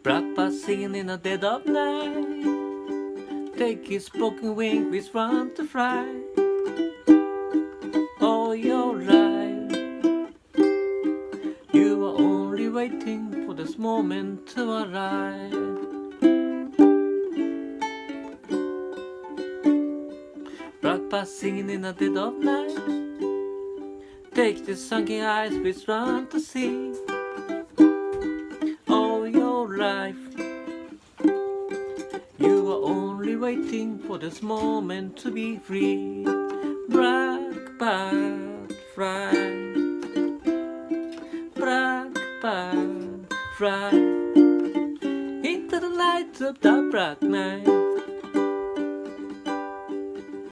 Blackbird singing in the dead of night. Take his broken wing with one to fly. All your life, you were only waiting for this moment to arrive. Blackbird singing in the dead of night. Take the sunken eyes with one to see. All your life, you were only waiting for this moment to be free. Blackbird fly, blackbird fly into the light of the black night.